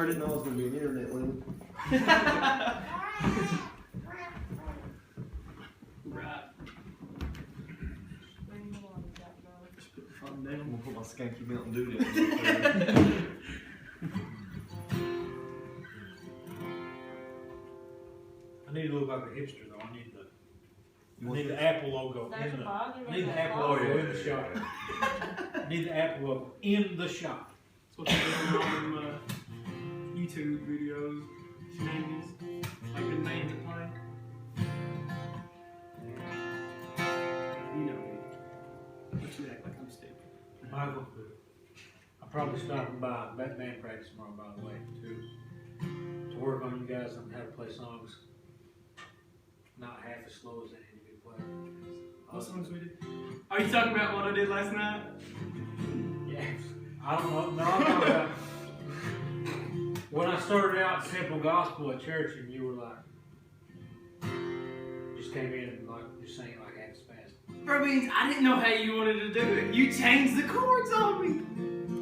I didn't know it was going to be an internet limit. Right. Just put the phone down. I'm going to put my skanky Mountain Dew down. I need to look like a hipster though. I need the Apple logo in the. I need the Apple logo in the shop. I need the Apple logo in the shop. That's what they're doing on them YouTube videos, shenanigans, like the names that play. You know me. But you act like I'm stupid. Michael, I'm probably stopping by band practice tomorrow, by the way, to work on you guys on how to play songs not half as slow as they need to be played. What songs we did? Are you talking about what I did last night? Yeah, I don't know. No, I'm talking about when I started out simple gospel at church, and you were like, just came in and like just sang it like half as fast. Bro, means I didn't know how you wanted to do it. You changed the chords on me.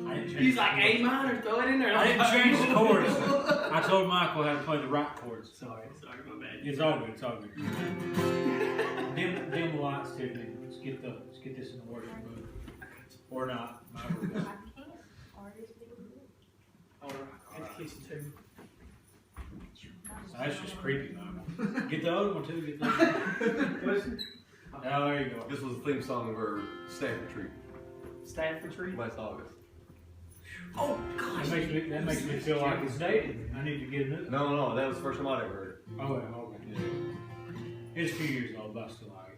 I didn't change. He's like A minor, throw it in there. I didn't change the chords. I told Michael how to play the right chords. Sorry, my bad. It's all good. It's all good. dim the lights, Tiffany. Let's get this in the worship mood, or not. Alright, education too. That's just creepy, Michael. Get the other one too. Get the other one. Oh, there you go. This was the theme song of our staff retreat Staff retreat? last August. Oh, gosh. That makes me feel like it's dated. I need to get it. No, that was the first time I'd ever heard it. Oh, yeah, okay. Yeah. It's a few years old, but I still like it.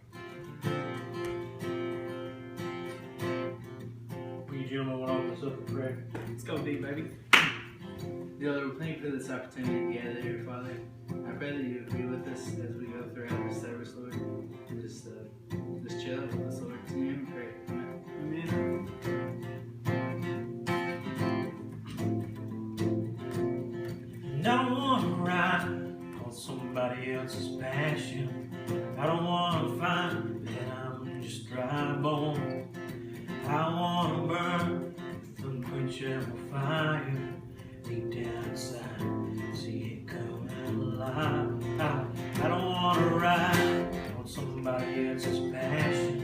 Will you gentlemen want to open us up in prayer? Let's go deep, baby. Dear Lord, we thank you for this opportunity to gather here, Father. I pray that you would be with us as we go throughout this service, Lord. And just chill with us, Lord. In your name we pray. Amen. And I don't want to ride on somebody else's passion. I don't want to find that I'm just dry bone. I want to burn with unquenchable fire deep down inside. See it coming alive. I don't want to ride on somebody else's passion.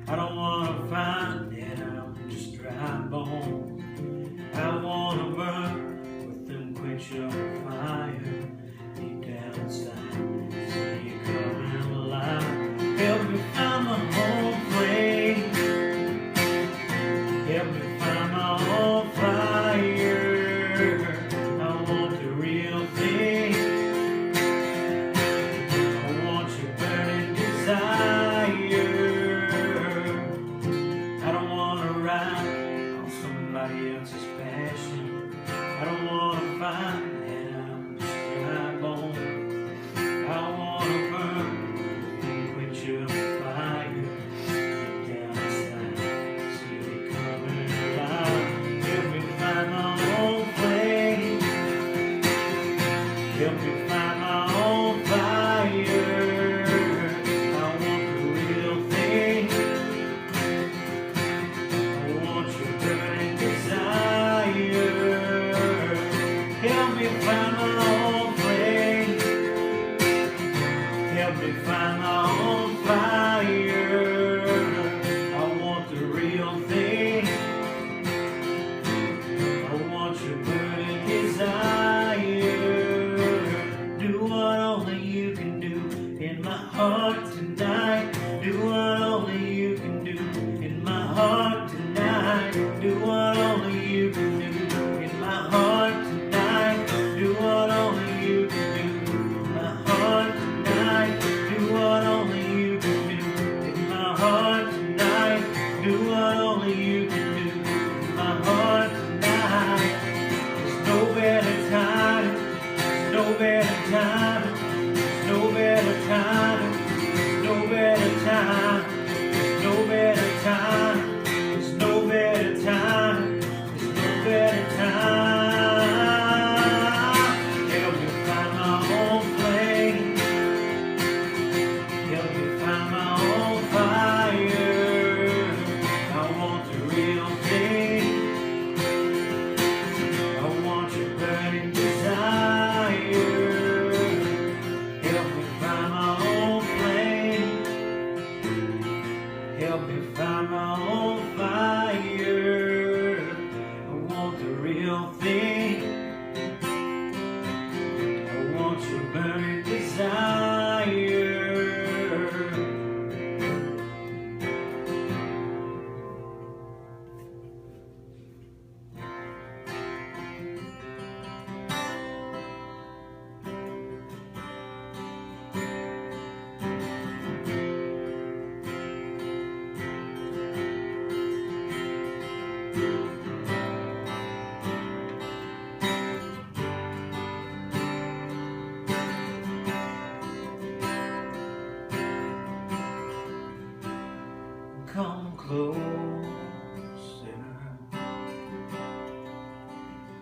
I don't want to find that I'm just dry bone. I want to burn with unquenchable fire deep down inside. See it coming alive. Help me find my home place. Help me find my own fire. I want the real thing. I want your burning desire. I don't want to ride on somebody else's passion. I don't want to find that I'm just dry bone. I want to burn with your fire down inside. See it coming alive. Help me find my own place. Help me find my own fire. I want the real thing. I want your burning desire. Help me find my own place. Help me find my own fire. I want the real thing. I want your burning desire. Do what only you can do in my heart tonight. Do what only you can do in my heart tonight. Do what only you can do in my heart tonight. Do what only you can do in my heart tonight. Do what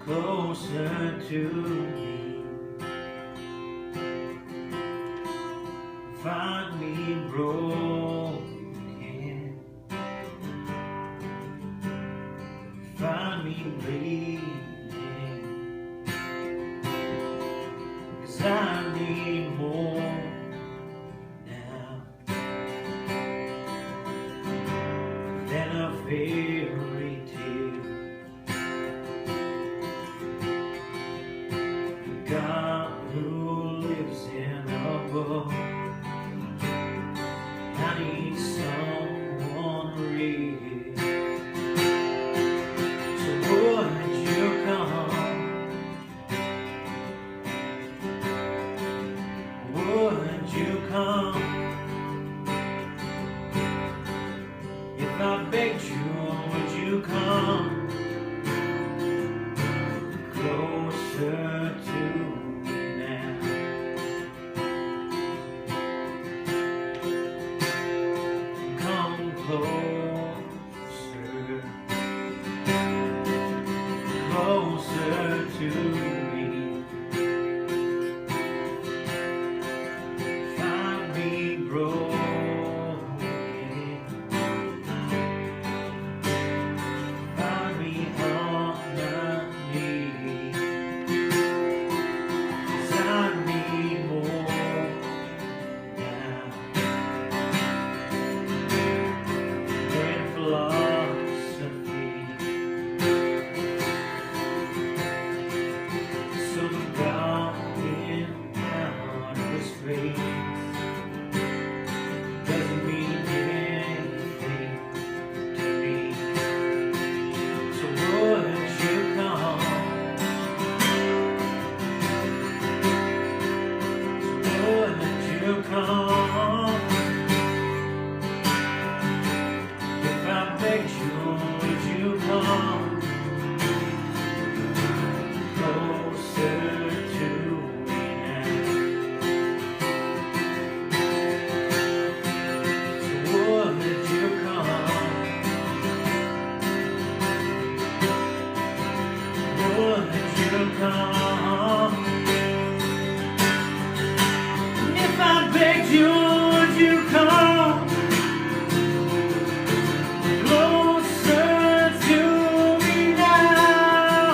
closer to me. Find me broken, find me bleeding, 'cause I need more now than a fairy tale. God who lives in a book, I need someone real. So would you come? Would you come? If I begged you, would you come closer to me now? Come closer, closer to me. Find me broken, find me on my knees, 'cause I need more now than philosophy. Some God in outer space doesn't mean anything to me. So would you come? So would you come? If I begged you, would you come closer to me now? So would you come? Would you come? If I begged you, would you come closer to me now?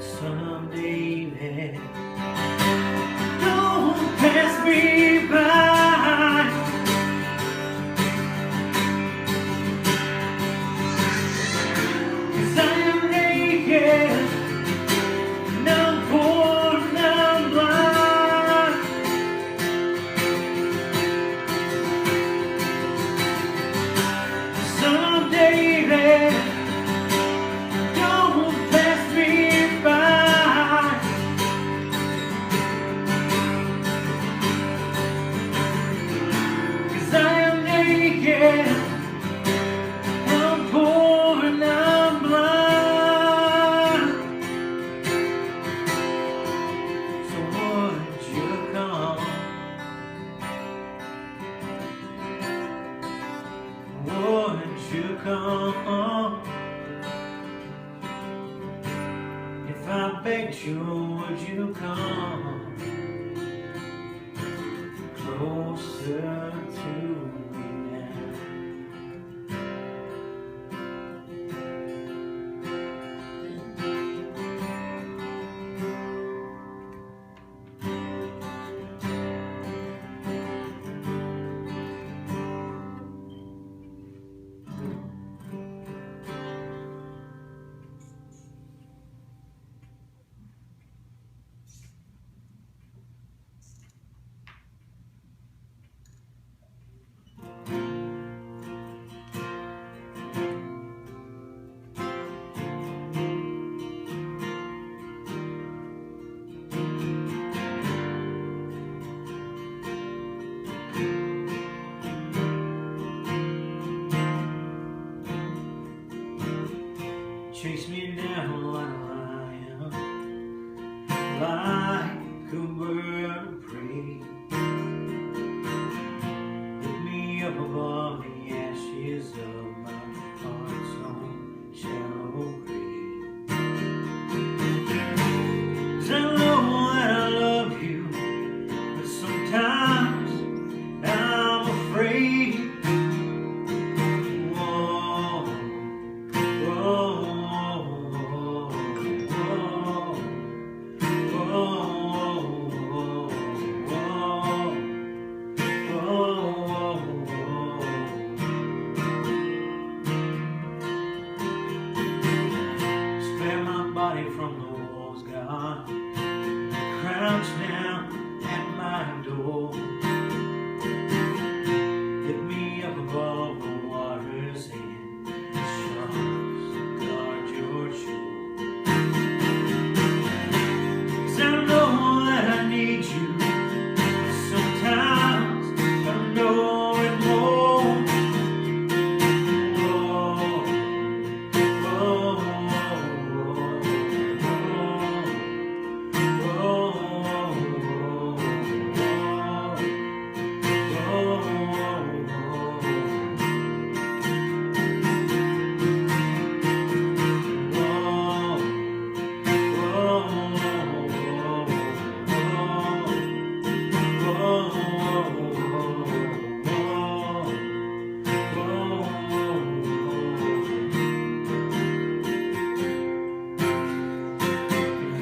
Son of David, don't pass me by. 'Cause I am naked, and I'm poor, and I'm blind. Son of David, don't pass me by. 'Cause I am naked, I'm poor, and I'm blind. So would you come? Would you come? If I begged you, would you come closer to me now? like a bird of prey. Lift me up above the ashes of my heart's own shallow grave. 'Cause I know that I love you, but sometimes I'm afraid. Whoa, whoa, spare my body from the walls, God. Crouch down at my door. Lift me up above the water's end. The sharks guard your shore. 'Cause I know that I need you. Sometimes I know it more. Whoa, whoa,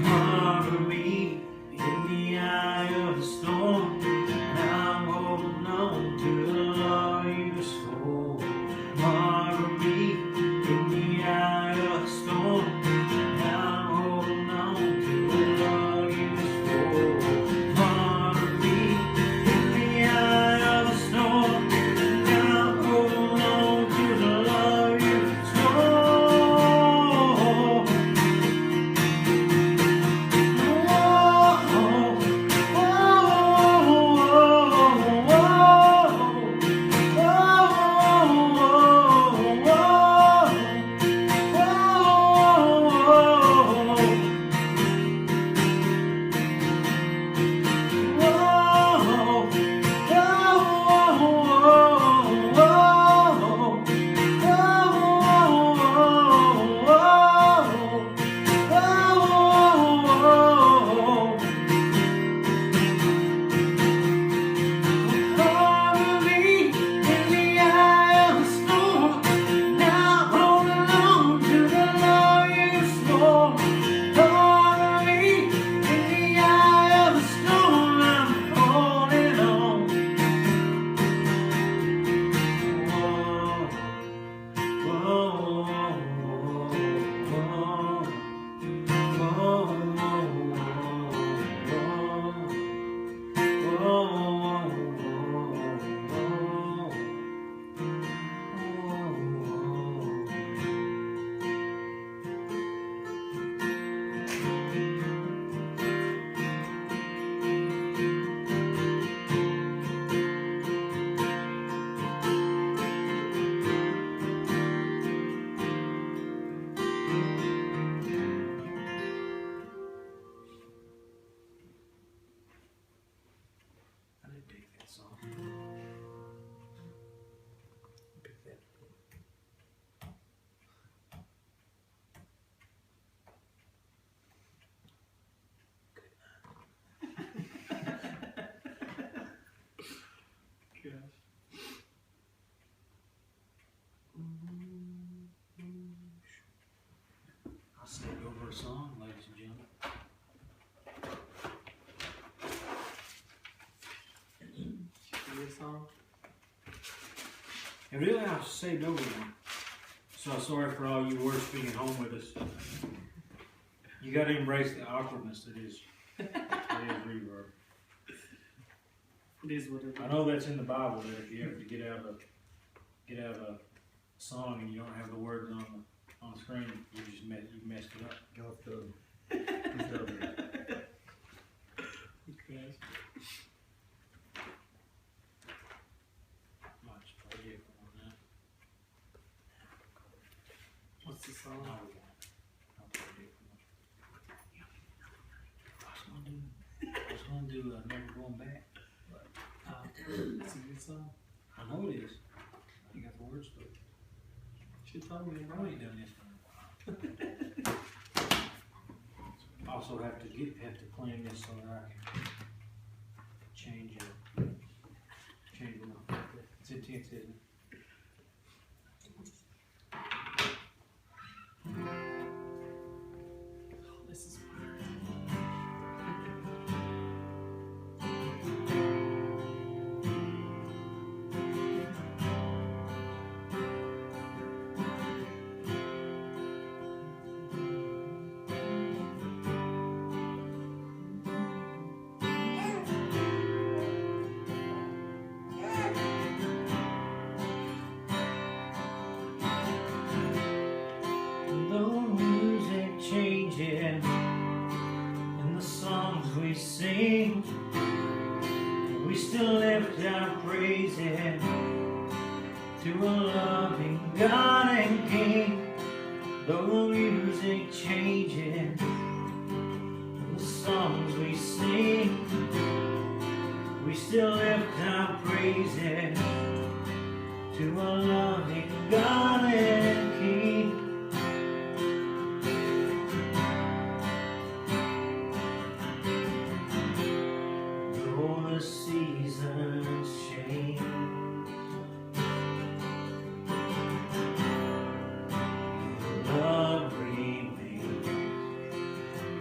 harbor me in the eye of the storm, and I'm holding on to the love you swore. Harbor me in the eye of the storm, and I'm holding on to the love you swore. Harbor me in the eye of the storm, and I'm holding on to the love you swore. I did dig that song. Pick that. Gosh. I'll sing over a song, ladies and gentlemen. Your song? And really, I've saved over one. So sorry for all you worshiping at home with us. You got to embrace the awkwardness that is Reverb. It is what it is. I know that's in the Bible that if you ever get out of a song and you don't have the words on the screen, you messed it up. Go off the. Gosh. Might just play a different one now. What's the song? No, we won't. I'll play a different one. to Never Going Back. That's a good song. I know it is. You got the words to it. Should told me I about ain't it. done this one in a while. Also have to clean this so that I can change it. Change it up. It's intense, isn't it? Oh, this is weird. Though music changing and the songs we sing, we still lift our praises to a loving God and King. Though the music changing and the songs we sing, we still lift our praises to a loving God and King. Though the seasons change, your love remains,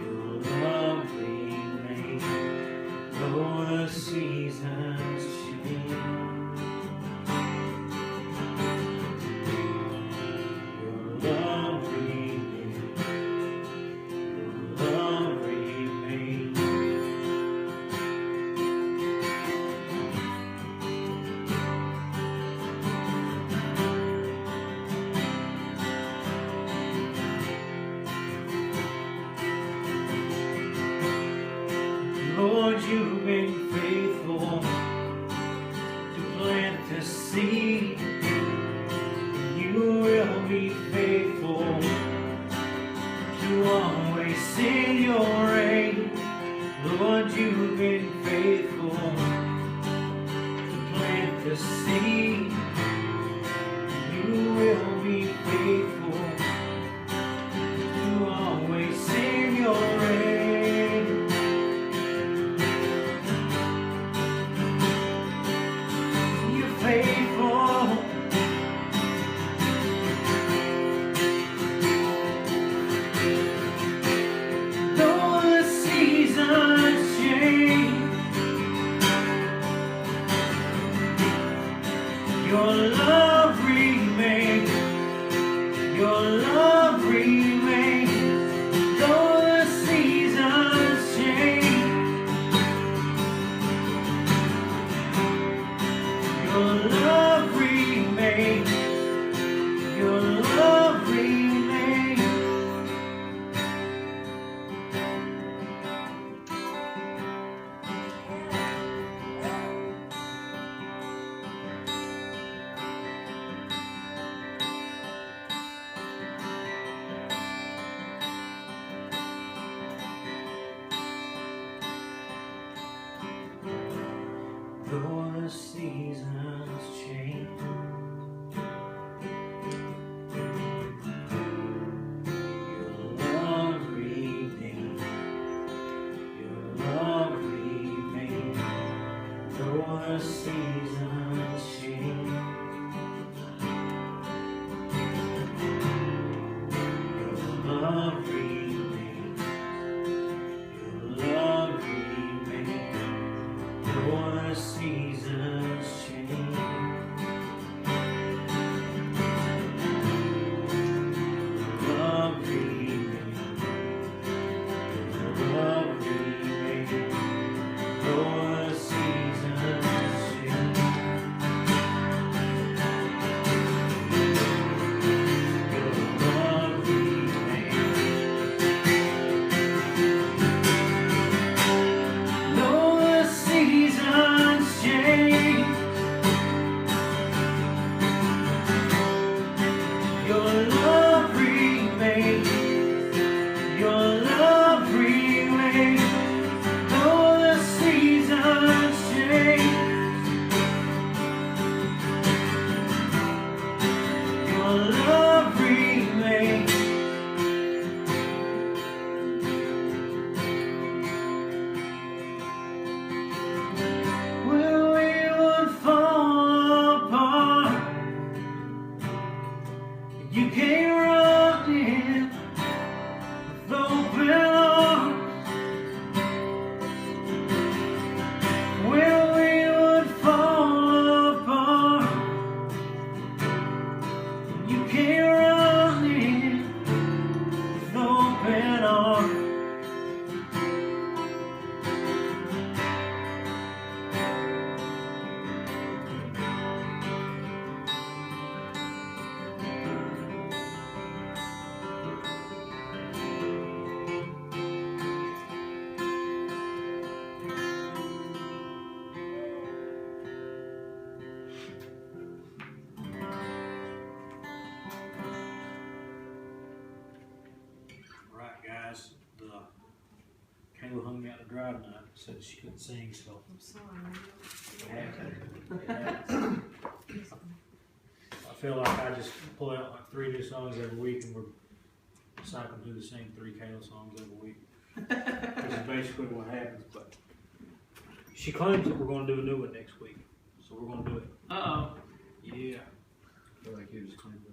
your love remains. Though the seasons change, your love remains, your love remains. Lord, you've been faithful to plant the seed. You will be faithful to always send your rain. Lord, you've been faithful to plant the seed. You will be faithful to always send your rain. You're faithful. Though the seasons change, your love remains. Your love remains. Though the seasons change, your love remains. Your love remains. Though the seasons change, your love remains. Your love remains. Though the seasons change, your love remains. Your love remains. Though the seasons change, your love remains. Your love remains. Though the seasons change, your love remains. who hung me out to dry tonight said she couldn't sing, so. I'm sorry. I feel like I just pull out like 3 new songs every week and we're cycling through the same 3 Kayla songs every week. Which is basically what happens, but she claims that we're going to do a new one next week, so we're going to do it. Uh-oh. Yeah. I feel like you just claimed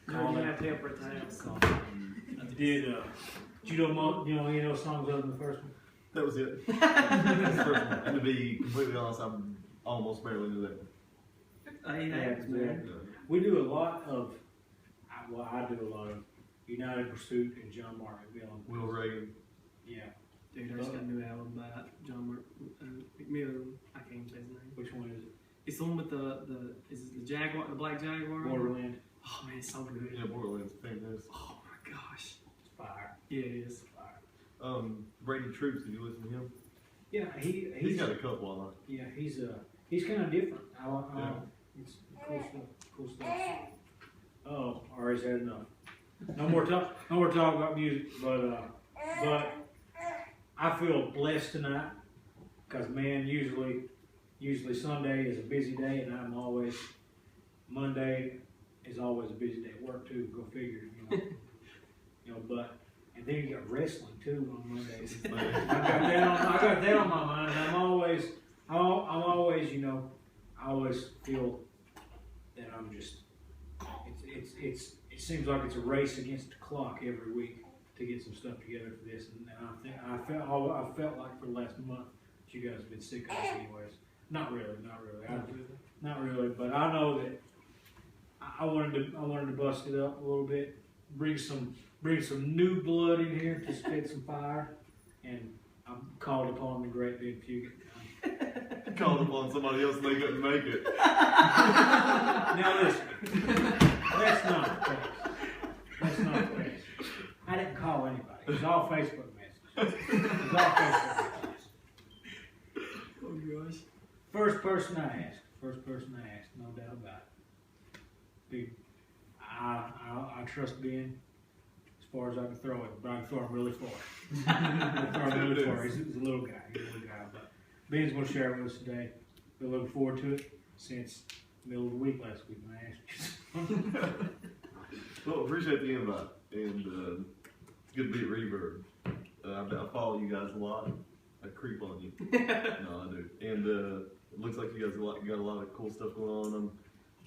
No, you have to help her time. Did you know any of those songs other than the first one? That was it. That's the first one. And to be completely honest, I almost barely knew that. He has, man. We do a lot of, well, I do a lot of United Pursuit and John Mark McMillan. Will Reagan. Yeah. Dude, I just got a new album by John McMillan. I can't even say his name. Which one is it? It's the one with is it the Jaguar, the black Jaguar? Borderland. Oh man, it's so good. Yeah, Borderland's fantastic. Oh my gosh. It's fire. Yeah, it is. Fire. Brady Troops, did you listen to him? Yeah, He's got a couple on it. Yeah, he's kind of different. Yeah. It's cool stuff. Cool stuff. Oh, already said enough. No more talk about music, but I feel blessed tonight because man, usually Sunday is a busy day, and Monday is always a busy day at work too. Go figure, but. And then you got wrestling too on Mondays. I got that on my mind. And I'm always, I always feel that I'm just. It seems like it's a race against the clock every week to get some stuff together for this. And I felt like for the last month that you guys have been sick of it anyways. Not really. Not really. But I know that I wanted to bust it up a little bit, bring some new blood in here to spit some fire, and I'm called upon the great big Fugate. Called upon somebody else and they couldn't make it. Now listen, that's not fair. That's not fair. I didn't call anybody. It was all Facebook messages. Oh gosh. First person I asked, no doubt about it. Big, I trust Ben. As far as I can throw it, but I can throw him really far. He's a little guy, but Ben's going to share it with us today. Been looking forward to it since the middle of the week last week when I asked you. Well, appreciate the invite, and it's good to be at Reverb. I follow you guys a lot. I creep on you. No, I do. And it looks like you guys got a lot of cool stuff going on.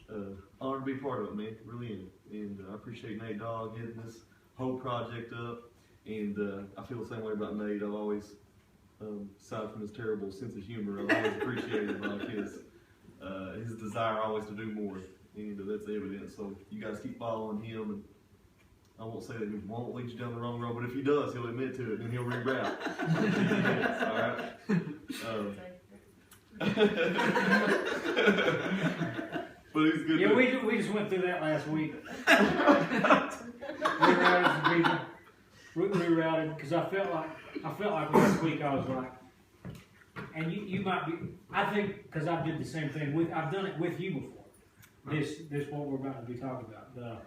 I'm honored to be part of it, man. Really am. And I appreciate Nate Dogg getting this whole project up, and I feel the same way about Nate. I've always, aside from his terrible sense of humor, I've always appreciated like his desire always to do more, and that's evident. So you guys keep following him, and I won't say that he won't lead you down the wrong road, but if he does, he'll admit to it and he'll reroute. All right. But he's good. Yeah, we just went through that last week. Rerouted because I felt like last week I was like, and you might be. I think because I did the same thing I've done it with you before. This what we're about to be talking about.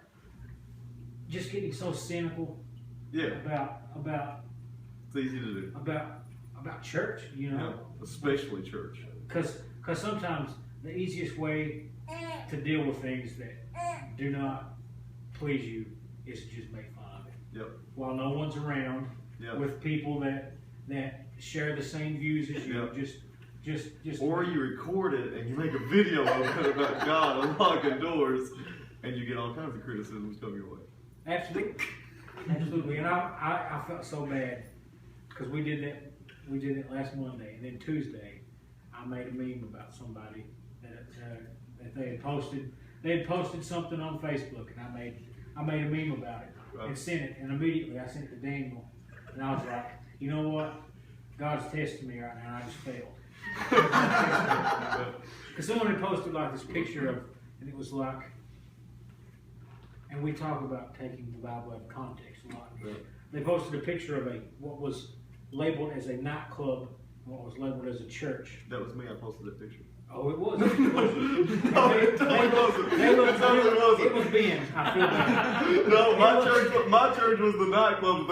Just getting so cynical. Yeah. About. It's easy to do. About church, Yeah, especially church. Because sometimes the easiest way to deal with things that do not please you is to just make fun of it. Yep. While no one's around, Yep. with people that share the same views as you, Yep. just. Or you record it and you make a video of it about God unlocking doors, and you get all kinds of criticisms come your way. Absolutely, and I felt so bad because we did that last Monday, and then Tuesday I made a meme about somebody that they had posted. They had posted something on Facebook, and I made a meme about it and sent it, and immediately I sent it to Daniel, and I was like, you know what? God's testing me right now. I just failed. Because someone had posted like this picture of, and it was like, and we talk about taking the Bible out of context a lot. Right. They posted a picture of what was labeled as a nightclub, and what was labeled as a church. That was me. I posted that picture. Oh, it was. It was. No, it wasn't. It was Ben. I feel bad. No, my church was the nightclub.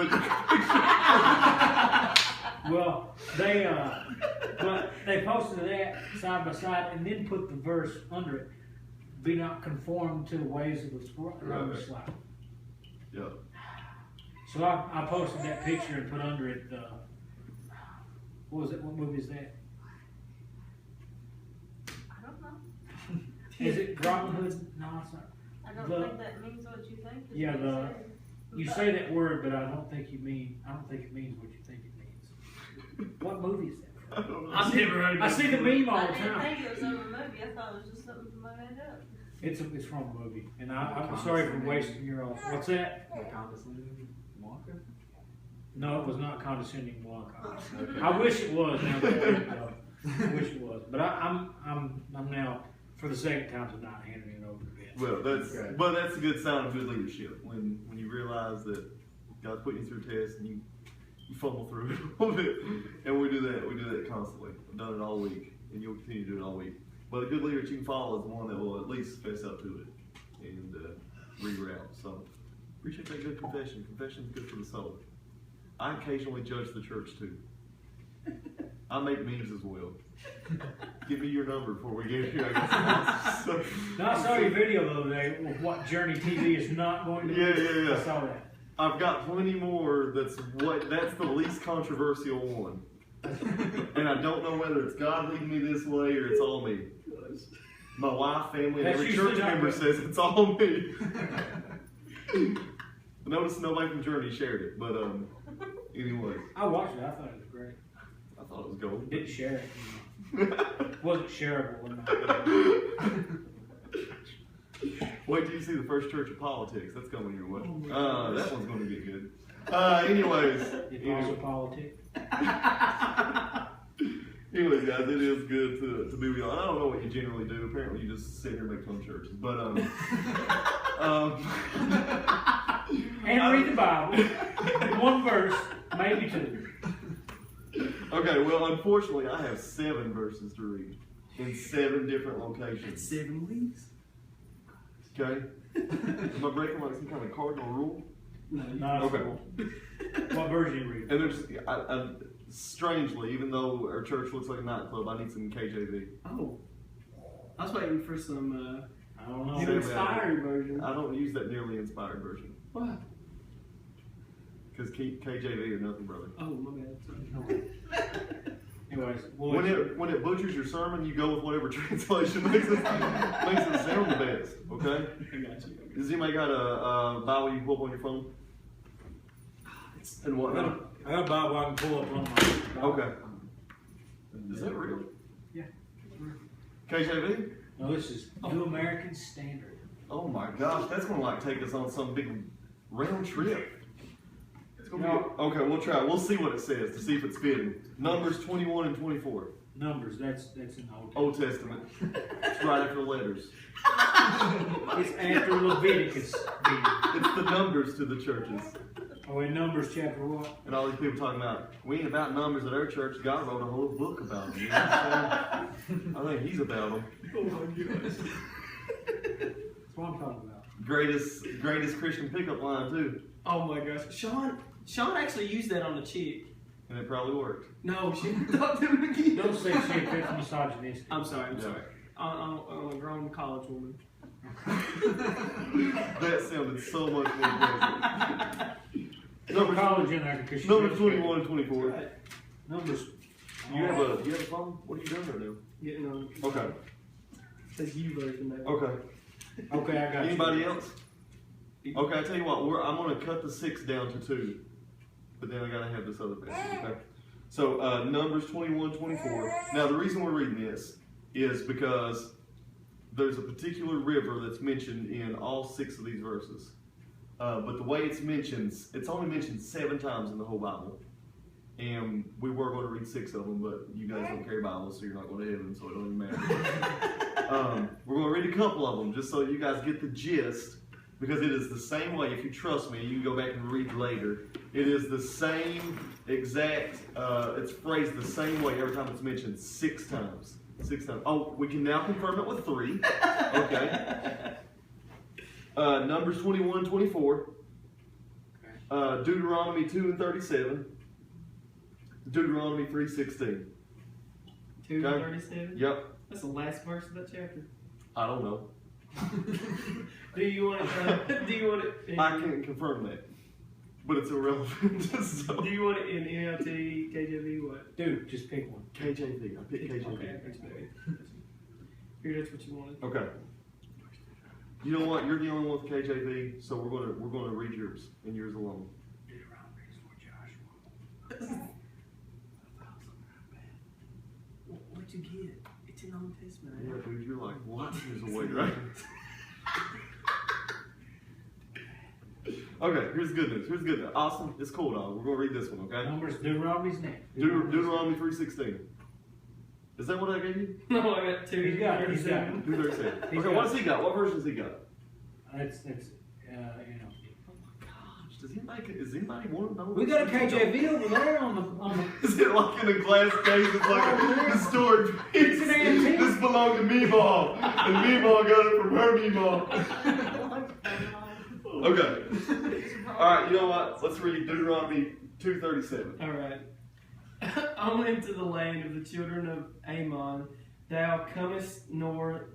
Well, they posted that side by side and then put the verse under it. Be not conformed to the ways of this world. And I'm just like, yeah. So I posted that picture and put under it. What was it? What movie is that? I don't know. Is it Robin Hood? No, it's not. I don't think that means what you think. It's Yeah, what it says. you say that word, but I don't think it means what you think it means. What movie is that? I don't know. I've never heard of I see the meme all I the didn't time. think it was over a movie. I thought it was just something somebody made up. It's from a movie, and I'm sorry for wasting your own. What's that? No, it was not condescending Blanca. I wish it was. Now that I wish it was, but I'm now for the second time tonight handing it over to Ben. Well, that's a good sign of good leadership when you realize that God's putting you through a test and you fumble through it a little bit, and we do that constantly. I've done it all week, and you'll continue to do it all week. But a good leader that you can follow is the one that will at least fess up to it and reroute. So appreciate that good confession. Confession is good for the soul. I occasionally judge the church too. I make memes as well. Give me your number before we get here. I saw your video the other day with what Journey TV is not going to do. Yeah. I saw that. I've got plenty more. That's the least controversial one. And I don't know whether it's God leading me this way or it's all me. My wife, family, and every church member says it's all me. Notice nobody from Journey shared it, but anyway. I watched it. I thought it was great. I thought it was gold. Didn't share it. Wasn't shareable. Wait till you see the first Church of Politics. That's coming your way. That one's going to get good. Anyways. It's also politics. Anyways, guys, it is good to be with y'all. I don't know what you generally do. Apparently, you just sit here and make fun of churches. But and read the Bible. One verse, maybe two. Okay, well, unfortunately, I have 7 verses to read in 7 different locations. That's 7 weeks. Okay? Am I breaking like some kind of cardinal rule? No. Okay. What version you read? And there's, strangely, even though our church looks like a nightclub, I need some KJV. Oh. I was waiting for some I don't know. new inspired version. I don't use that nearly inspired version. What? Because KJV or nothing, brother. Oh, my bad. Sorry. Anyways, when it butchers your sermon, you go with whatever translation makes it sound the best. Okay. I got you. Does anybody got a Bible you can pull up on your phone? And what? I got a Bible I can pull up on my. Okay. Is that real? Yeah. KJV? No, this is New American Standard. Oh my gosh, that's gonna like take us on some big round trip. It's gonna be okay. We'll try. We'll see what it says to see if it's fitting. Numbers 21 and 24. Numbers. That's in the Old Testament. It's right after the letters. It's after Leviticus. It's the numbers to the churches. Oh, in Numbers chapter what? And all these people talking about, we ain't about numbers at our church. God wrote a whole book about them. You know what I'm saying? I think he's about them. Oh my gosh. That's what I'm talking about. Greatest Christian pickup line too. Oh my gosh. Sean actually used that on a chick. And it probably worked. No, she talked to him again. Don't say shit. That's misogynistic. I'm sorry. On a grown college woman. That sounded so much more pleasant. No college in there because Numbers 21 and 24. Right. Numbers. You have a phone? What are you doing right now? Getting on. Okay. Says you version there. Okay. Okay, I got Anybody you. else? Okay, I tell you what. I'm going to cut the 6 down to 2, but then I got to have this other passage. Okay. So Numbers 21, 24. Now the reason we're reading this is because there's a particular river that's mentioned in all 6 of these verses. But the way it's mentioned, it's only mentioned 7 times in the whole Bible. And we were going to read 6 of them, but you guys don't carry Bibles, so you're not going to heaven, so it don't even matter. We're going to read a couple of them just so you guys get the gist, because it is the same way. If you trust me, you can go back and read later. It is the same exact, it's phrased the same way every time it's mentioned 6 times. 6 times. Oh, we can now confirm it with 3. Okay. Numbers 21, 24. Deuteronomy 2 and 37. Deuteronomy 3:16. 2 Okay. 37? Yep. That's the last verse of that chapter. I don't know. Do you want it? Do you want it? I can't confirm that, but it's irrelevant. So. Do you want it in NLT, KJV, what? Dude, just pick one. KJV. I picked KJV. Okay, I got you, baby. Here, that's what you wanted. Okay. You know what? You're the only one with KJV, so we're gonna read yours and yours alone. What'd you get? It's in the Old Testament. Yeah, dude, you're like, what? There's a way, right? Okay, here's good news. Here's good news. Awesome. It's cool, dog. We're gonna read this one, okay? Numbers, Deuteronomy's next. Deuteronomy 3:16. Is that what I gave you? No, I got 2. He's got it. He's got it. 2:37. He's Okay, got what's he got? What version's he got? It's you know. Is anybody want to know? We got a KJV over there on the. Is it like in a glass case? It's like a historic piece. It's an antique. This belonged to Meemaw, and Meemaw got it from her Meemaw. Okay. All right. You know what? Let's read Deuteronomy 2:37. All right. I went to the land of the children of Ammon. Thou comest not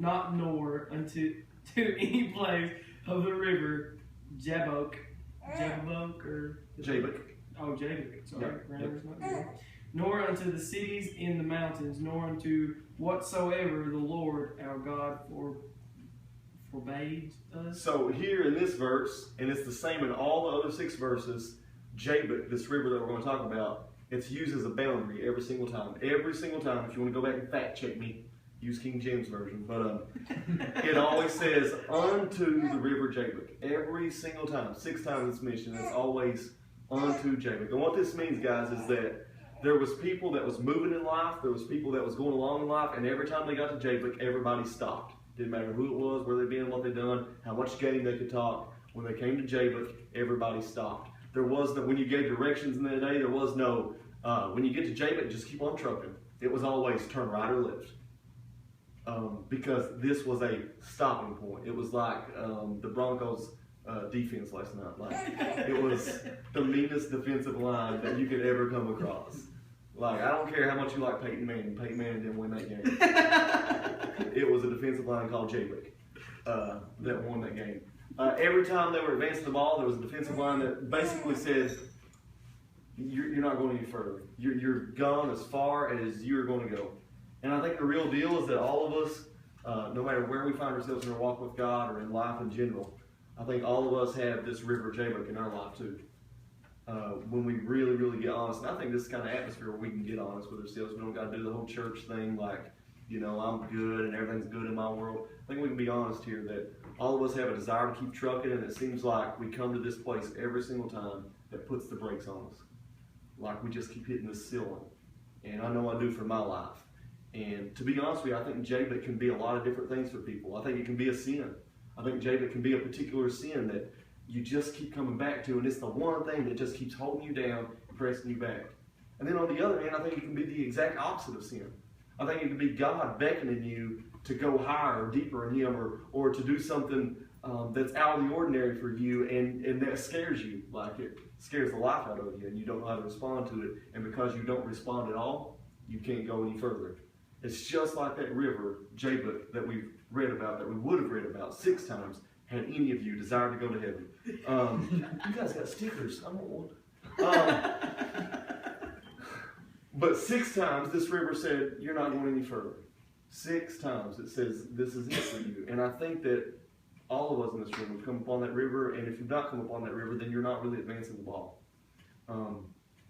unto any place of the river Jabbok, or Jabbok. Oh, Jabbok. Sorry, Yeah. grammar's not good. Nor unto the cities in the mountains, nor unto whatsoever the Lord our God forbade us. So here in this verse, and it's the same in all the other 6 verses, Jabbok, this river that we're going to talk about, it's used as a boundary every single time. Every single time. If you want to go back and fact check me, use King James Version. But it always says, unto the river Jabbok. Every single time. 6 times it's mentioned. It's always unto Jabbok. And what this means, guys, is that there was people that was moving in life. There was people that was going along in life. And every time they got to Jabbok, everybody stopped. Didn't matter who it was, where they'd been, what they'd done, how much game they could talk. When they came to Jabbok, everybody stopped. There was no, when you gave directions in that day, there was no, when you get to Jabbok, just keep on trucking. It was always turn right or left. Because this was a stopping point. It was like the Broncos' defense last night. Like, it was the meanest defensive line that you could ever come across. Like, I don't care how much you like Peyton Manning. Peyton Manning didn't win that game. It was a defensive line called Jabbok that won that game. Every time they were advancing the ball, there was a defensive line that basically said, you're not going any further. You're gone as far as you're going to go. And I think the real deal is that all of us, no matter where we find ourselves in our walk with God or in life in general, I think all of us have this river Jabbok in our life too. When we really, really get honest. And I think this is the kind of atmosphere where we can get honest with ourselves. We don't got to do the whole church thing like, you know, I'm good and everything's good in my world. I think we can be honest here that all of us have a desire to keep trucking, and it seems like we come to this place every single time that puts the brakes on us. Like we just keep hitting this ceiling. And I know I do for my life. And to be honest with you, I think Jabbok can be a lot of different things for people. I think it can be a sin. I think Jabbok can be a particular sin that you just keep coming back to, and it's the one thing that just keeps holding you down and pressing you back. And then on the other hand, I think it can be the exact opposite of sin. I think it can be God beckoning you to go higher or deeper in Him, or to do something that's out of the ordinary for you, and that scares you. Like it scares the life out of you, and you don't know how to respond to it. And because you don't respond at all, you can't go any further. It's just like that river, Jabbok, that we've read about, that we would have read about 6 times, had any of you desired to go to heaven. You guys got stickers. I want one. But 6 times this river said, you're not going any further. 6 times it says, this is it for you. And I think that all of us in this room have come upon that river, and if you've not come upon that river, then you're not really advancing the ball.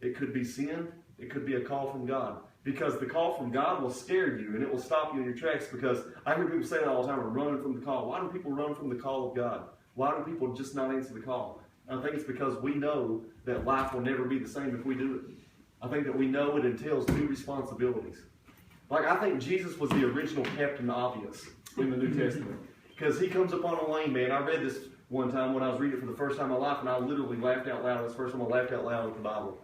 It could be sin. It could be a call from God. Because the call from God will scare you, and it will stop you in your tracks. Because I hear people say that all the time, we're running from the call. Why do people run from the call of God? Why do people just not answer the call? And I think it's because we know that life will never be the same if we do it. I think that we know it entails new responsibilities. Like, I think Jesus was the original Captain Obvious in the New Testament. Because he comes upon a lame man. I read this one time when I was reading it for the first time in my life, and I literally laughed out loud. It was the first time I laughed out loud with the Bible.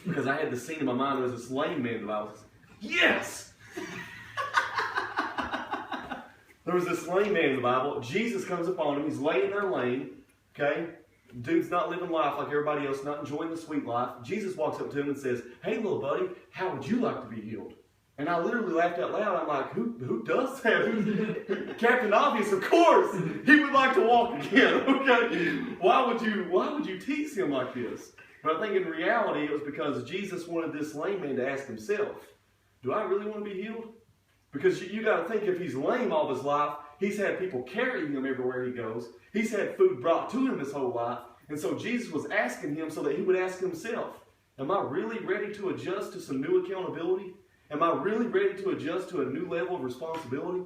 Because I had the scene in my mind. There was this lame man in the Bible. Yes! There was this lame man in the Bible. Jesus comes upon him. He's laying there lame. Okay? Dude's not living life like everybody else, not enjoying the sweet life. Jesus walks up to him and says, hey, little buddy, how would you like to be healed? And I literally laughed out loud. I'm like, who does that? Captain Obvious, of course. He would like to walk again. Okay? Why would you tease him like this? But I think in reality it was because Jesus wanted this lame man to ask himself, do I really want to be healed? Because you got to think, if he's lame all his life, he's had people carrying him everywhere he goes. He's had food brought to him his whole life. And so Jesus was asking him so that he would ask himself, am I really ready to adjust to some new accountability? Am I really ready to adjust to a new level of responsibility?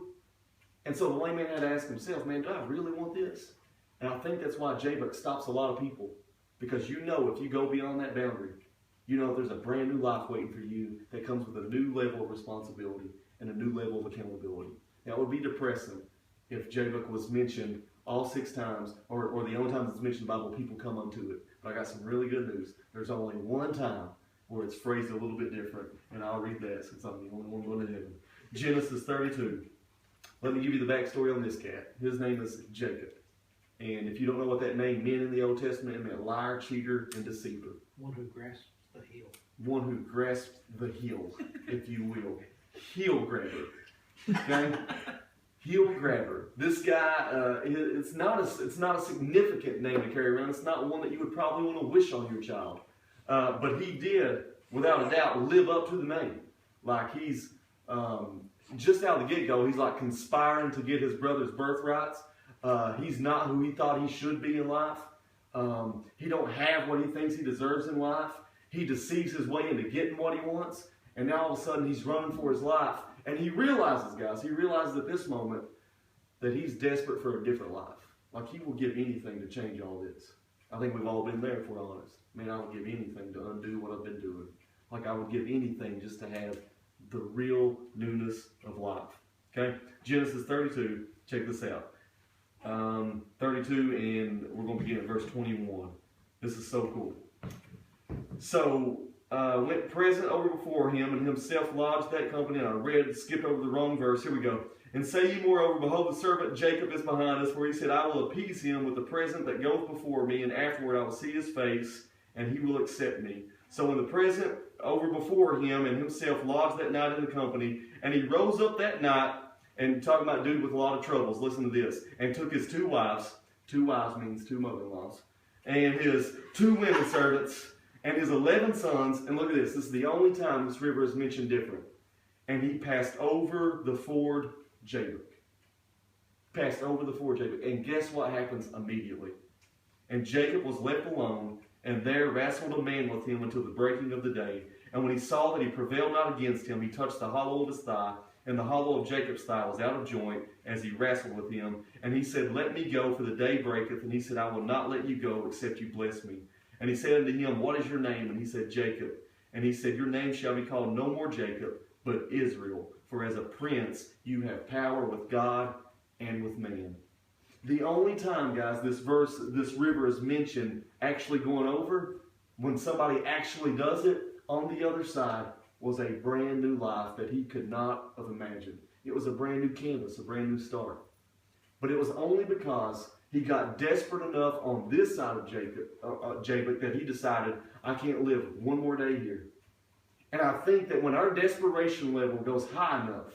And so the lame man had to ask himself, man, do I really want this? And I think that's why Jabbok stops a lot of people. Because you know if you go beyond that boundary, you know there's a brand new life waiting for you that comes with a new level of responsibility and a new level of accountability. Now, it would be depressing if Jabbok was mentioned all 6 times, or the only time it's mentioned in the Bible, people come unto it. But I got some really good news. There's only one time where it's phrased a little bit different, and I'll read that since I'm the only one going to heaven. Genesis 32. Let me give you the backstory on this cat. His name is Jacob. And if you don't know what that name meant in the Old Testament, it meant liar, cheater, and deceiver. One who grasps the heel. One who grasps the heel, if you will. Heel grabber. Okay? Heel grabber. This guy, it's not a significant name to carry around. It's not one that you would probably want to wish on your child. But he did, without a doubt, live up to the name. Like he's, just out of the get-go, he's like conspiring to get his brother's birthrights. He's not who he thought he should be in life. He don't have what he thinks he deserves in life. He deceives his way into getting what he wants. And now all of a sudden he's running for his life. And he realizes, guys, at this moment that he's desperate for a different life. Like he will give anything to change all this. I think we've all been there if we're honest. Man, I would give anything to undo what I've been doing. Like I would give anything just to have the real newness of life. Okay? Genesis 32, check this out. 32, and we're going to begin at verse 21. This is so cool. So, went present over before him, and himself lodged that company. And I skipped over the wrong verse. Here we go. And say ye moreover, behold, the servant Jacob is behind us, for he said, I will appease him with the present that goeth before me, and afterward I will see his face, and he will accept me. So when the present over before him and himself lodged that night in the company, and he rose up that night, and talking about dude with a lot of troubles, listen to this, and took his 2 wives, 2 wives means 2 mother-in-laws, and his 2 women servants, and his 11 sons, and look at this is the only time this river is mentioned different. And he passed over the ford Jabbok. Passed over the ford Jabbok. And guess what happens immediately? And Jacob was left alone, and there wrestled a man with him until the breaking of the day. And when he saw that he prevailed not against him, he touched the hollow of his thigh, and the hollow of Jacob's thigh was out of joint as he wrestled with him. And he said, let me go, for the day breaketh. And he said, I will not let you go, except you bless me. And he said unto him, what is your name? And he said, Jacob. And he said, your name shall be called no more Jacob, but Israel. For as a prince you have power with God and with man. The only time, guys, this river is mentioned actually going over, when somebody actually does it, on the other side was a brand new life that he could not have imagined. It was a brand new canvas, a brand new start. But it was only because he got desperate enough on this side of Jabbok that he decided, I can't live one more day here. And I think that when our desperation level goes high enough,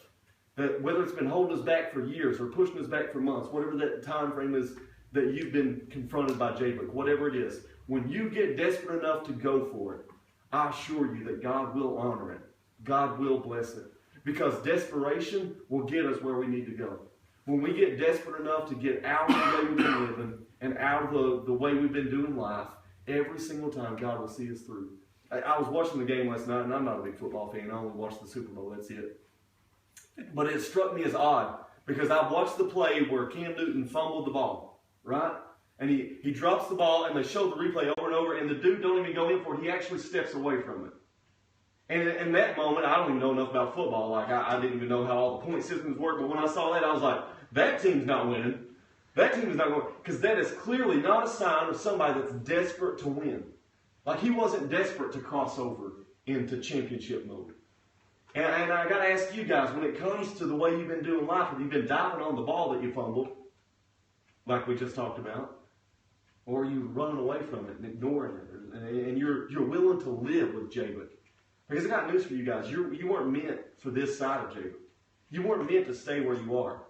that whether it's been holding us back for years or pushing us back for months, whatever that time frame is that you've been confronted by Jabbok, whatever it is, when you get desperate enough to go for it, I assure you that God will honor it. God will bless it. Because desperation will get us where we need to go. When we get desperate enough to get out of the way we've been living and out of the way we've been doing life, every single time God will see us through. I was watching the game last night, and I'm not a big football fan. I only watched the Super Bowl, that's it. But it struck me as odd because I watched the play where Cam Newton fumbled the ball, right? And he drops the ball, and they show the replay over and over, and the dude don't even go in for it. He actually steps away from it. And in that moment, I don't even know enough about football. Like, I didn't even know how all the point systems work. But when I saw that, I was like, that team's not winning. That team is not going, because that is clearly not a sign of somebody that's desperate to win. Like, he wasn't desperate to cross over into championship mode. And I got to ask you guys, when it comes to the way you've been doing life, have you been diving on the ball that you fumbled, like we just talked about? Or are you running away from it and ignoring it? And you're willing to live with Jacob? Because I got news for you guys. You weren't meant for this side of Jacob. You weren't meant to stay where you are.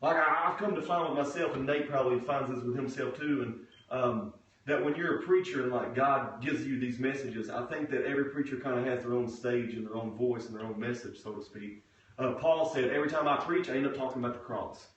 Like I've come to find with myself, and Nate probably finds this with himself too, and that when you're a preacher and like God gives you these messages, I think that every preacher kind of has their own stage and their own voice and their own message, so to speak. Paul said, every time I preach, I end up talking about the cross.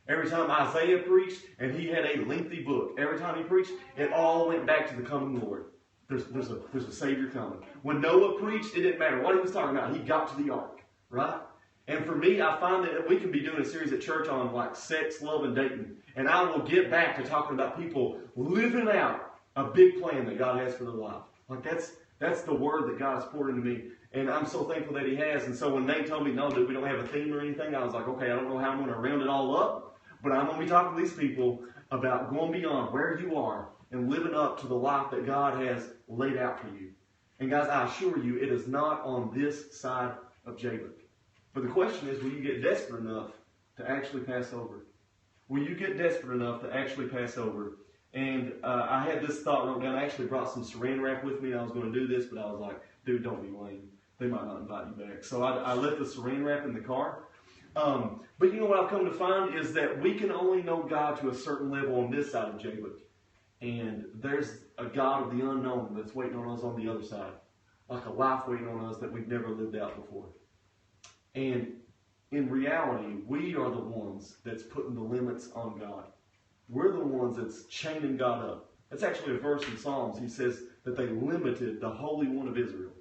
Every time Isaiah preached, and he had a lengthy book, every time he preached, it all went back to the coming Lord. There's a Savior coming. When Noah preached, it didn't matter what he was talking about. He got to the ark, right? And for me, I find that we can be doing a series at church on like sex, love, and dating. And I will get back to talking about people living out a big plan that God has for their life. Like that's the word that God has poured into me. And I'm so thankful that He has. And so when Nate told me, no, dude, we don't have a theme or anything, I was like, okay, I don't know how I'm going to round it all up. But I'm going to be talking to these people about going beyond where you are and living up to the life that God has laid out for you. And guys, I assure you, it is not on this side of Jacob. But the question is, will you get desperate enough to actually pass over? Will you get desperate enough to actually pass over? And I had this thought wrote down. I actually brought some saran wrap with me. I was going to do this, but I was like, dude, don't be lame. They might not invite you back. So I left the saran wrap in the car. But you know what I've come to find is that we can only know God to a certain level on this side of Jacob. And there's a God of the unknown that's waiting on us on the other side. Like a life waiting on us that we've never lived out before. And in reality, we are the ones that's putting the limits on God. We're the ones that's chaining God up. That's actually a verse in Psalms. He says that they limited the Holy One of Israel.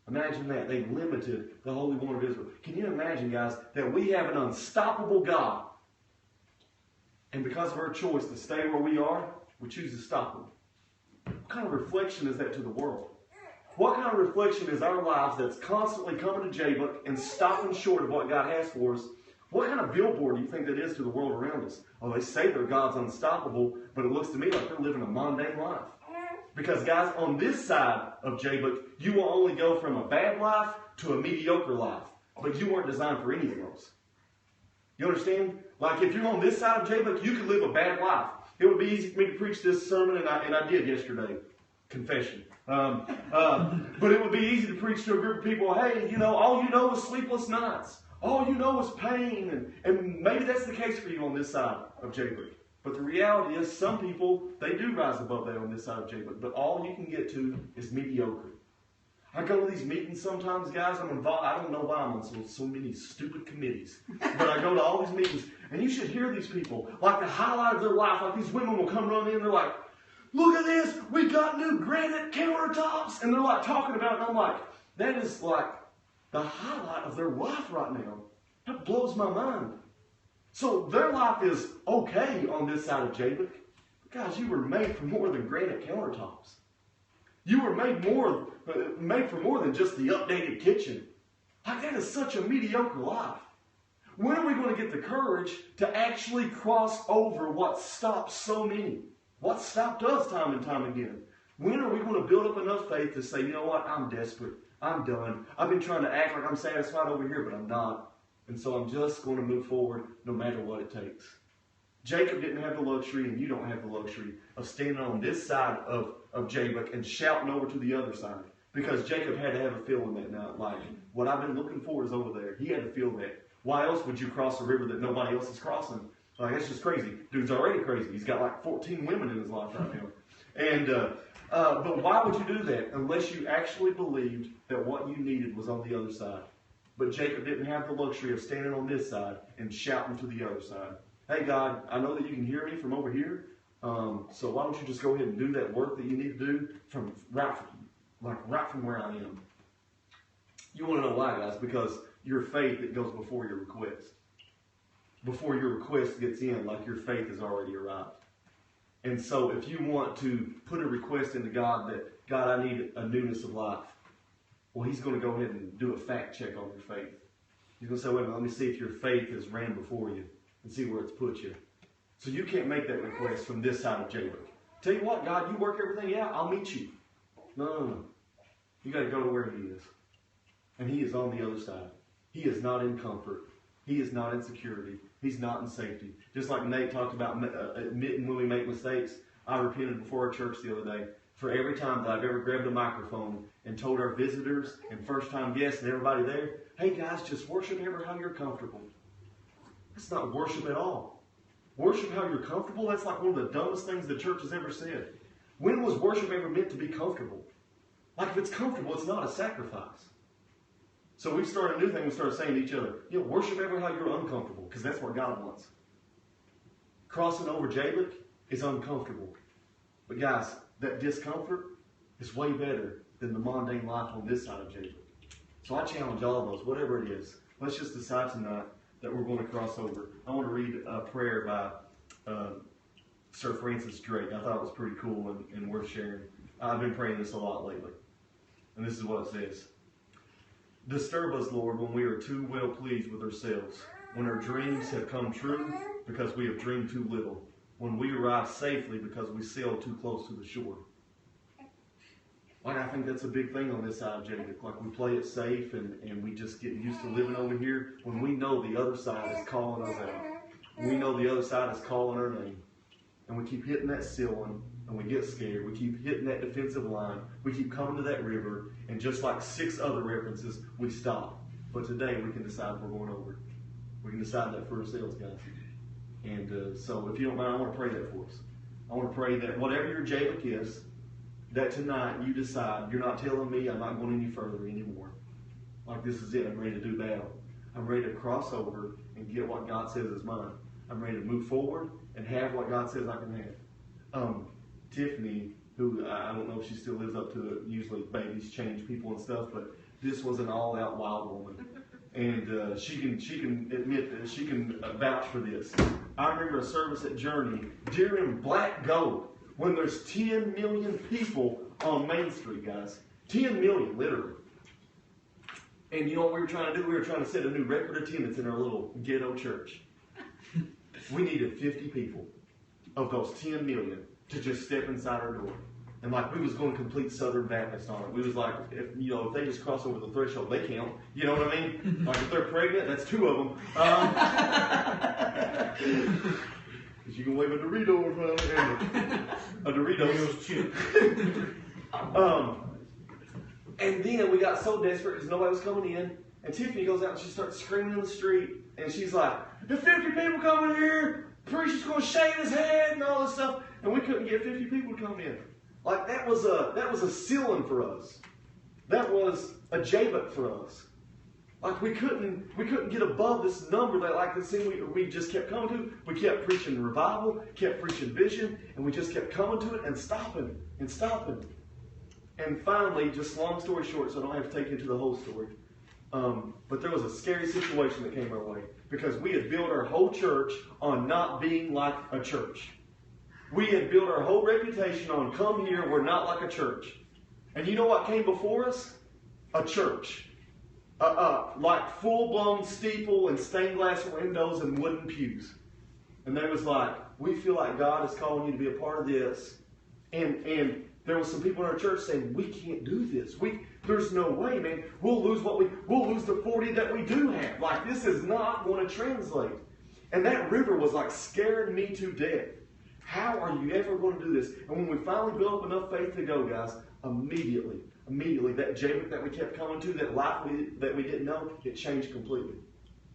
Imagine that. They limited the Holy One of Israel. Can you imagine, guys, that we have an unstoppable God, and because of our choice to stay where we are, we choose to stop Him? What kind of reflection is that to the world? What kind of reflection is our lives that's constantly coming to Jabbok and stopping short of what God has for us? What kind of billboard do you think that is to the world around us? Oh, they say their God's unstoppable, but it looks to me like they're living a mundane life. Because, guys, on this side of Jabbok, you will only go from a bad life to a mediocre life. But you weren't designed for any of those. You understand? Like, if you're on this side of Jabbok, you could live a bad life. It would be easy for me to preach this sermon, and I did yesterday. Confession. But it would be easy to preach to a group of people, hey, you know, all you know is sleepless nights. All you know is pain. And maybe that's the case for you on this side of Jabbok. But the reality is some people, they do rise above that on this side of Jabbok. But all you can get to is mediocre. I go to these meetings sometimes, guys. I'm involved. I don't know why I'm on so many stupid committees. But I go to all these meetings. And you should hear these people. Like the highlight of their life. Like these women will come running in. They're like, look at this. We got new granite countertops. And they're like talking about it. And I'm like, that is like the highlight of their life right now. That blows my mind. So their life is okay on this side of Jabbok. But guys, you were made for more than granite countertops. You were made for more than just the updated kitchen. Like, that is such a mediocre life. When are we going to get the courage to actually cross over what stops so many? What stopped us time and time again? When are we going to build up enough faith to say, you know what, I'm desperate. I'm done. I've been trying to act like I'm satisfied over here, but I'm not. And so I'm just going to move forward no matter what it takes. Jacob didn't have the luxury, and you don't have the luxury, of standing on this side of Jabbok and shouting over to the other side. Because Jacob had to have a feeling that night. Like, what I've been looking for is over there. He had to feel that. Why else would you cross a river that nobody else is crossing? Like, that's just crazy. Dude's already crazy. He's got like 14 women in his life right now. And but why would you do that unless you actually believed that what you needed was on the other side? But Jacob didn't have the luxury of standing on this side and shouting to the other side. Hey, God, I know that you can hear me from over here, so why don't you just go ahead and do that work that you need to do right from where I am. You want to know why, guys? Because your faith, it goes before your request. Before your request gets in, like your faith has already arrived. And so if you want to put a request into God that, God, I need a newness of life, well, He's going to go ahead and do a fact check on your faith. He's going to say, wait a minute, let me see if your faith has ran before you and see where it's put you. So you can't make that request from this side of Jabbok. Tell you what, God, you work everything out, I'll meet you. No. You got to go to where He is. And he is on the other side. He is not in comfort. He is not in security. He's not in safety. Just like Nate talked about admitting when we make mistakes, I repented before our church the other day for every time that I've ever grabbed a microphone and told our visitors and first-time guests and everybody there, hey guys, just worship ever how you're comfortable. That's not worship at all. Worship how you're comfortable, that's like one of the dumbest things the church has ever said. When was worship ever meant to be comfortable? Like if it's comfortable, it's not a sacrifice. So we started a new thing. We started saying to each other, worship ever how you're uncomfortable, because that's what God wants. Crossing over Jabbok is uncomfortable. But guys, that discomfort is way better than the mundane life on this side of Jabbok. So I challenge all of us, whatever it is, let's just decide tonight that we're going to cross over. I want to read a prayer by Sir Francis Drake. I thought it was pretty cool and worth sharing. I've been praying this a lot lately. And this is what it says. Disturb us, Lord, when we are too well pleased with ourselves, when our dreams have come true because we have dreamed too little, when we arrive safely because we sailed too close to the shore. Like, I think that's a big thing on this side of Jacob. Like, we play it safe and we just get used to living over here when we know the other side is calling us out. We know the other side is calling our name. And we keep hitting that ceiling, and we get scared. We keep hitting that defensive line. We keep coming to that river, and just like 6 other references, we stop. But today, we can decide if we're going over. We can decide that for ourselves, guys. And so, if you don't mind, I want to pray that for us. I want to pray that whatever your Jabbok is, that tonight you decide, you're not telling me I'm not going any further anymore. Like, this is it. I'm ready to do battle. I'm ready to cross over and get what God says is mine. I'm ready to move forward and have what God says I can have. Tiffany, who I don't know if she still lives up to it. Usually babies change people and stuff, but this was an all-out wild woman. And she can admit that she can vouch for this. I remember a service at Journey during Black Gold when there's 10 million people on Main Street, guys. 10 million, literally. And you know what we were trying to do? We were trying to set a new record attendance in our little ghetto church. We needed 50 people of those 10 million to just step inside our door. And like we was going complete Southern Baptist on it. We was like, if they just cross over the threshold, they count. You know what I mean? Like if they're pregnant, that's 2 of them. Because you can wave a Dorito in front of them. A Doritos chip. And then we got so desperate because nobody was coming in. And Tiffany goes out and she starts screaming in the street. And she's like, the 50 people coming here, preacher's going to shave his head and all this stuff. And we couldn't get 50 people to come in. Like that was a ceiling for us. That was a Jabbok for us. Like we couldn't get above this number that like this thing we just kept coming to. We kept preaching revival, kept preaching vision, and we just kept coming to it and stopping and stopping. And finally, just long story short, so I don't have to take you to the whole story. But there was a scary situation that came our way because we had built our whole church on not being like a church. We had built our whole reputation on come here, we're not like a church. And you know what came before us? A church. Like full-blown steeple and stained glass windows and wooden pews. And they was like, we feel like God is calling you to be a part of this. And there was some people in our church saying, we can't do this. There's no way, man. We'll lose the 40 that we do have. Like, this is not going to translate. And that river was like scaring me to death. How are you ever going to do this? And when we finally built up enough faith to go, guys, immediately, that Jabbok that we kept coming to, that life that we didn't know, it changed completely.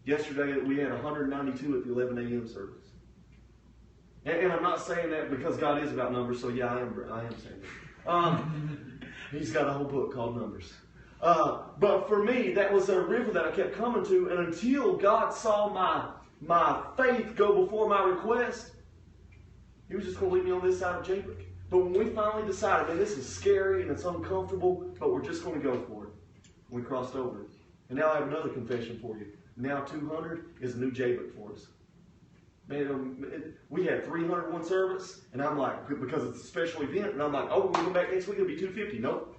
Yesterday, we had 192 at the 11 a.m. service. And I'm not saying that because God is about numbers, so yeah, I am saying that. He's got a whole book called Numbers. But for me, that was a river that I kept coming to, and until God saw my faith go before my request, He was just going to leave me on this side of Jabbok. But when we finally decided, man, this is scary and it's uncomfortable, but we're just going to go for it, we crossed over. And now I have another confession for you. Now 200 is a new Jabbok for us. Man, we had 301 service, and I'm like, because it's a special event, and I'm like, oh, we're going back next week, it'll be 250. Nope.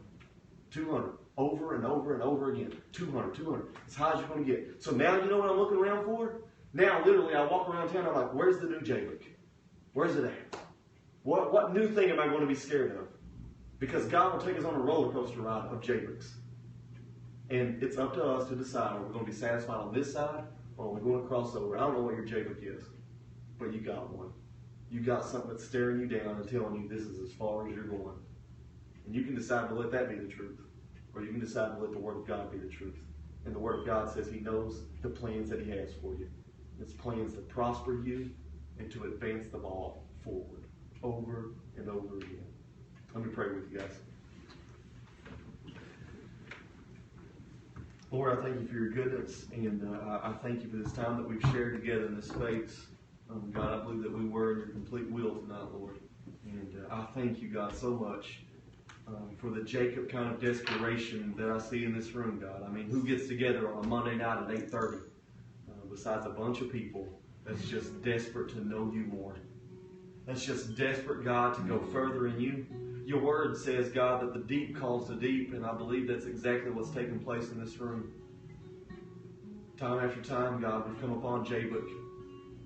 200. Over and over and over again. 200. As high as you're going to get. So now you know what I'm looking around for? Now, literally, I walk around town, I'm like, where's the new Jabbok? Where's it at? What new thing am I going to be scared of? Because God will take us on a roller coaster ride of Jabboks. And it's up to us to decide, are we going to be satisfied on this side, or are we going to cross over? I don't know what your Jacob is, but you got one. You got something that's staring you down and telling you this is as far as you're going. And you can decide to let that be the truth, or you can decide to let the Word of God be the truth. And the Word of God says He knows the plans that He has for you. It's plans to prosper you and to advance them all forward, over and over again. Let me pray with you guys. Lord, I thank you for your goodness, and I thank you for this time that we've shared together in this space. God, I believe that we were in your complete will tonight, Lord. And I thank you, God, so much for the Jacob kind of desperation that I see in this room, God. I mean, who gets together on a Monday night at 8:30 besides a bunch of people that's just desperate to know you more? That's just desperate, God, to go further in you. Your word says, God, that the deep calls the deep, and I believe that's exactly what's taking place in this room. Time after time, God, we've come upon Jacob.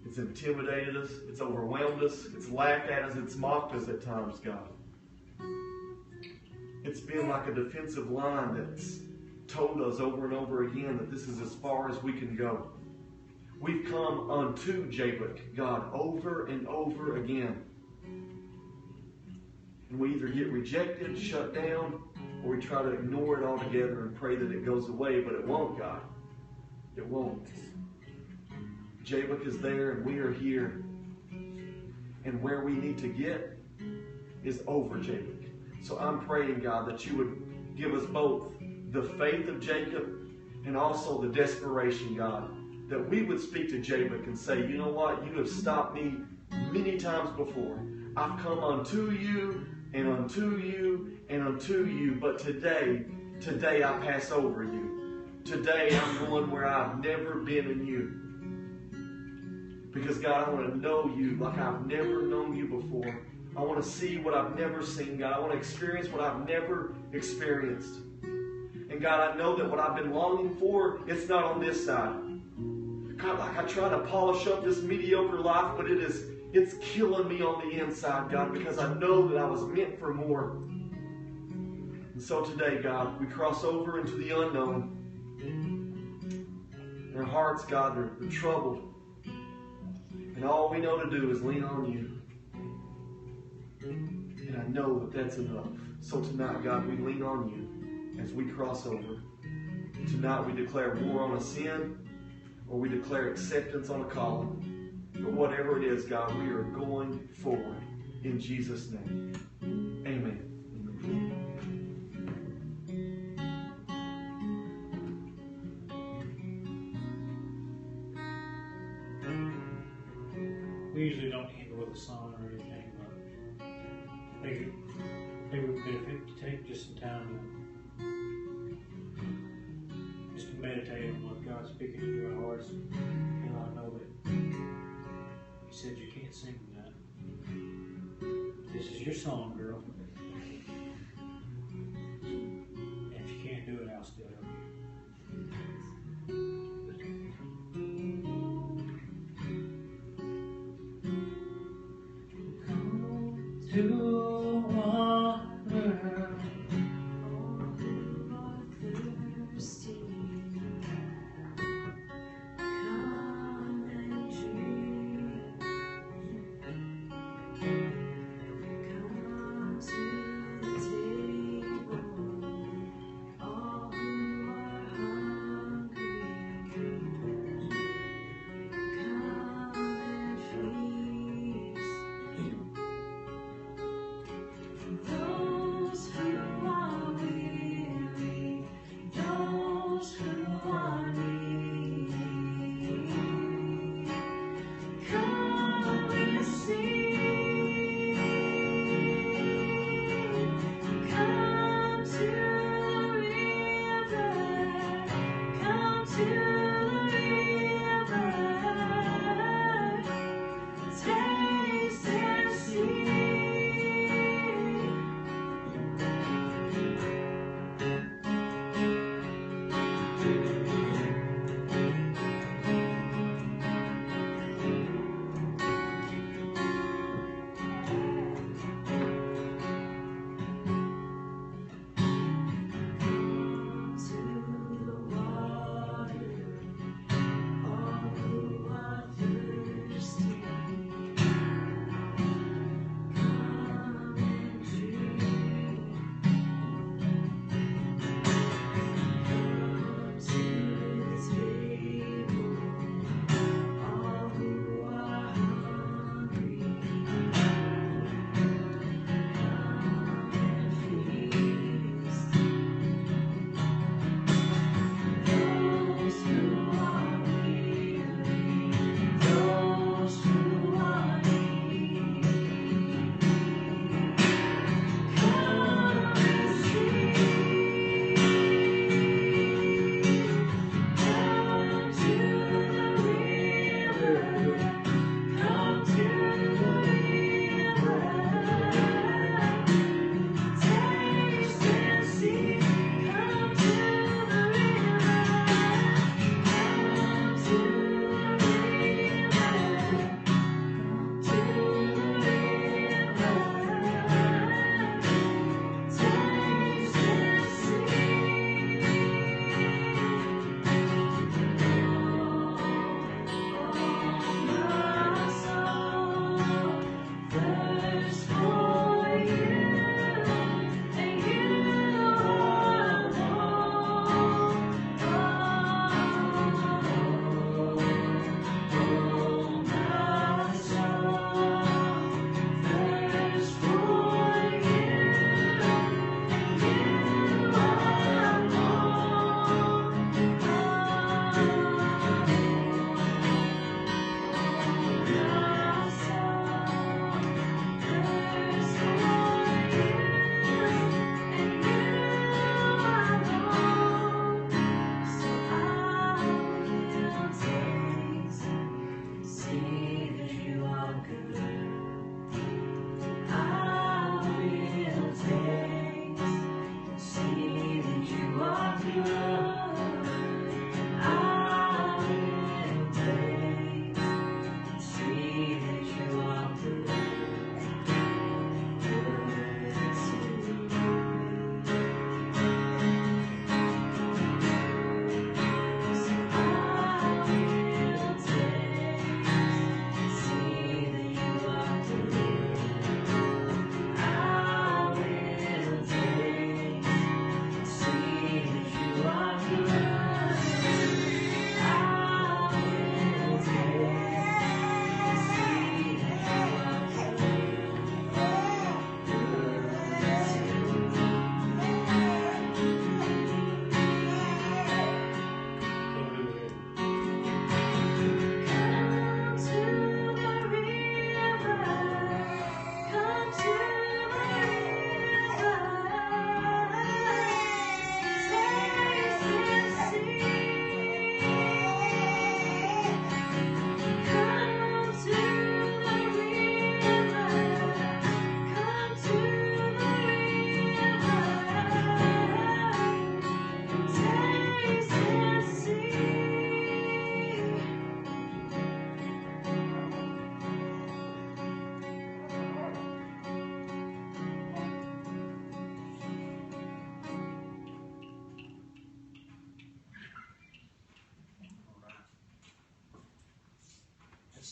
It's intimidated us, it's overwhelmed us, it's laughed at us, it's mocked us at times, God. It's been like a defensive line that's told us over and over again that this is as far as we can go. We've come unto Jacob, God, over and over again. And we either get rejected, shut down, or we try to ignore it altogether and pray that it goes away, but it won't, God. It won't. Jacob is there and we are here. And where we need to get is over Jacob. So I'm praying, God, that you would give us both the faith of Jacob and also the desperation, God, that we would speak to Jacob and say, you know what, you have stopped me many times before. I've come unto you and unto you and unto you, but today I pass over you. Today I'm going where I've never been in you. Because God, I want to know you like I've never known you before. I want to see what I've never seen, God. I want to experience what I've never experienced. And God, I know that what I've been longing for, it's not on this side. God, like I try to polish up this mediocre life, but it's killing me on the inside, God, because I know that I was meant for more. And so today, God, we cross over into the unknown. And our hearts, God, are troubled. And all we know to do is lean on you. And I know that that's enough. So tonight, God, we lean on you as we cross over. Tonight we declare war on a sin, or we declare acceptance on a calling. But whatever it is, God, we are going forward in Jesus' name. Amen. We usually don't end with a song or anything, but maybe it would benefit to take just some time just to meditate on what God's speaking into our hearts. And I know that He said you can't sing that. This is your song, girl. And if you can't do it, I'll still help you. To water, thirsty, come and drink. Come to the table, all who are hungry. Come and feast. Those who are weary, those who are needy, come receive. Come to the river, come to the river, taste and see. To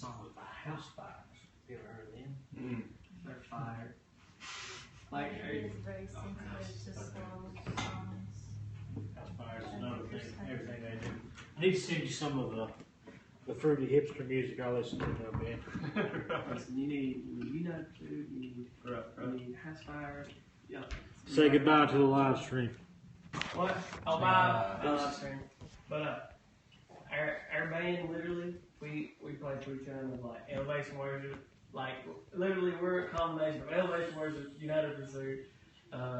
song about house fires. You ever heard of them? They're fire. Like, It is very sensitive to slow songs. House fires is another thing, everything they do. I need to send you some of the fruity hipster music I listen to now, man. listen, you need United Food, you need House Fire. Yeah. Say goodbye to the live stream. What? I'll buy the live stream. But our band literally we play through kind of like elevation worship. Like literally we're a combination of elevation worship, United Pursuit,